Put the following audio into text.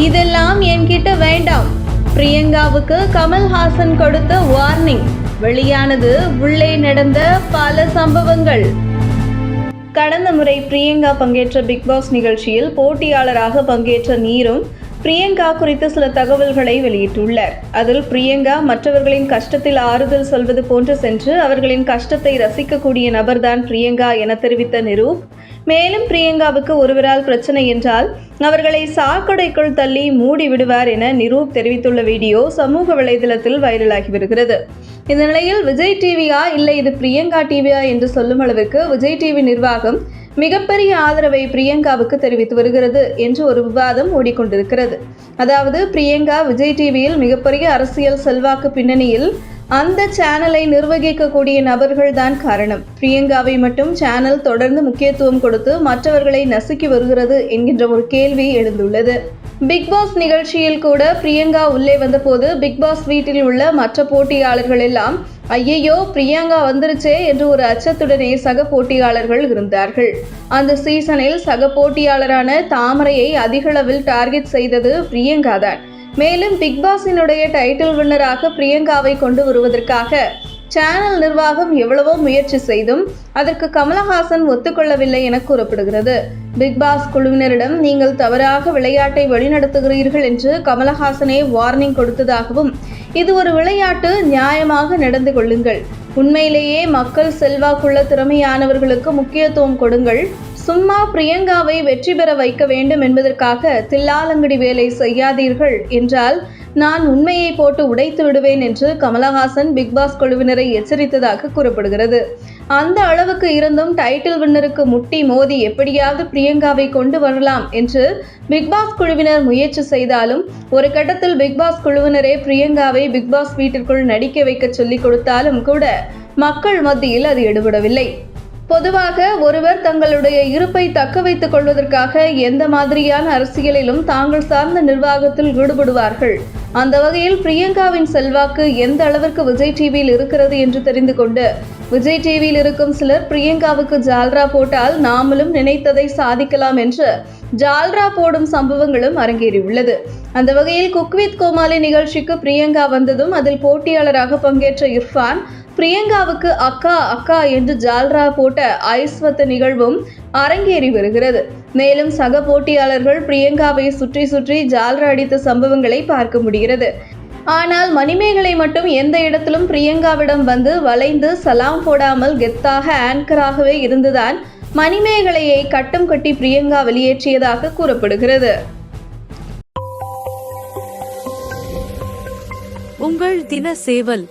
இதெல்லாம் என்கிட்ட வேண்டாம். பிரியங்காவுக்கு கமல்ஹாசன் கொடுத்த வார்னிங். வெளியானது உள்ளே நடந்த பல சம்பவங்கள். கடந்த முறை பிரியங்கா பங்கேற்ற பிக் பாஸ் நிகழ்ச்சியில் போட்டியாளராக பங்கேற்ற நீரும் பிரியங்கா குறித்து சில தகவல்களை வெளியிட்டுள்ளார். அதில் பிரியங்கா மற்றவர்களின் கஷ்டத்தில் ஆறுதல் சொல்வது போன்று சென்று அவர்களின் கஷ்டத்தை ரசிக்கக்கூடிய நபர்தான் பிரியங்கா என தெரிவித்த நிரூப், மேலும் பிரியங்காவுக்கு ஒருவரால் பிரச்சனை என்றால் அவர்களை சாக்கடைக்குள் தள்ளி மூடி விடுவார் என நிரூப் தெரிவித்துள்ள வீடியோ சமூக வலைதளத்தில் வைரலாகி வருகிறது. இந்த நிலையில் விஜய் டிவியா இல்லை இது பிரியங்கா டிவியா என்று சொல்லும் அளவிற்கு விஜய் டிவி நிர்வாகம் மிகப்பெரிய ஆதரவை பிரியங்காவுக்கு தெரிவித்து வருகிறது என்று ஒரு விவாதம் ஓடிக்கொண்டிருக்கிறது. அதாவது பிரியங்கா விஜய் டிவியில் மிகப்பெரிய அரசியல் செல்வாக்கு பின்னணியில் அந்த சேனலை நிர்வகிக்கக்கூடிய நபர்கள் தான் காரணம். பிரியங்காவை மட்டும் சேனல் தொடர்ந்து முக்கியத்துவம் கொடுத்து மற்றவர்களை நசுக்கி வருகிறது என்கின்ற ஒரு கேள்வி எழுந்துள்ளது. பிக் பாஸ் நிகழ்ச்சியில் கூட பிரியங்கா உள்ளே வந்தபோது பிக் பாஸ் வீட்டில் உள்ள மற்ற போட்டியாளர்கள் எல்லாம் ஐயையோ பிரியங்கா வந்துருச்சே என்று ஒரு அச்சத்துடனே சக போட்டியாளர்கள் இருந்தார்கள். அந்த சீசனில் சக போட்டியாளரான தாமரையை அதிகளவில் டார்கெட் செய்தது பிரியங்கா தான். மேலும் பிக் பாஸினுடைய டைட்டில் வின்னராக பிரியங்காவை கொண்டு வருவதற்காக சேனல் நிர்வாகம் எவ்வளவோ முயற்சி செய்தும் அதற்கு கமலஹாசன் ஒத்துக்கொள்ளவில்லை என கூறப்படுகிறது. பிக் பாஸ் குழுவினரிடம் நீங்கள் தவறாக விளையாட்டை வழிநடத்துகிறீர்கள் என்று கமலஹாசனே வார்னிங் கொடுத்ததாகவும், இது ஒரு விளையாட்டு, நியாயமாக நடந்து கொள்ளுங்கள், உண்மையிலேயே மக்கள் செல்வாக்குள்ள திறமையானவர்களுக்கு முக்கியத்துவம் கொடுங்கள், சும்மா பிரியங்காவை வெற்றி பெற வைக்க வேண்டும் என்பதற்காக தில்லாலங்கடி வேலை செய்யாதீர்கள் என்றால் நான் உண்மையை போட்டு உடைத்து விடுவேன் என்று கமலஹாசன் பிக் பாஸ் குழுவினரை எச்சரித்ததாக கூறப்படுகிறது. அந்த அளவுக்கு இருந்தும் டைட்டில் வின்னருக்கு முட்டி மோதி எப்படியாவது பிரியங்காவை கொண்டு வரலாம் என்று பிக் பாஸ் குழுவினர் முயற்சி செய்தாலும் ஒரு கட்டத்தில் பிக் பாஸ் குழுவினரே பிரியங்காவை பிக் பாஸ் வீட்டிற்குள் நடிக்க வைக்க சொல்லிக் கொடுத்தாலும் கூட மக்கள் மத்தியில் அது எடுபடவில்லை. பொதுவாக ஒருவர் தங்களுடைய இருப்பை தக்க வைத்துக் கொள்வதற்காக எந்த மாதிரியான அரசியலிலும் தாங்கள் சார்ந்த நிர்வாகத்தில் ஈடுபடுவார்கள். அந்த வகையில் பிரியங்காவின் செல்வாக்கு எந்த அளவிற்கு விஜய் டிவியில் இருக்கிறது என்று தெரிந்து கொண்டு விஜய் டிவியில் இருக்கும் சிலர் பிரியங்காவுக்கு ஜால்ரா போட்டால் நாமளும் நினைத்ததை சாதிக்கலாம் என்று ஜால்ரா போடும் சம்பவங்களும் அரங்கேறியுள்ளது. அந்த வகையில் குக் வித் கோமாளி நிகழ்ச்சிக்கு பிரியங்கா வந்ததும் அதில் போட்டியாளராக பங்கேற்ற இர்ஃபான் பிரியங்காவுக்கு அக்கா அக்கா என்று ஜால்ரா போட்ட ஐஸ்வத்த நிகழ்வும் அரங்கேறி வருகிறது. மேலும் சக போட்டியாளர்கள் பிரியங்காவை சுற்றி சுற்றி ஜால்ரா அடித்த சம்பவங்களை பார்க்க முடிகிறது. ஆனால் மணிமேகலை மட்டும் எந்த இடத்திலும் பிரியங்காவிடம் வந்து வளைந்து சலாம் போடாமல் கெத்தாக ஆங்கராகவே இருந்துதான் மணிமேகலையை கட்டம் கட்டி பிரியங்கா வெளியேற்றியதாக கூறப்படுகிறது. உங்கள் தின சேவல்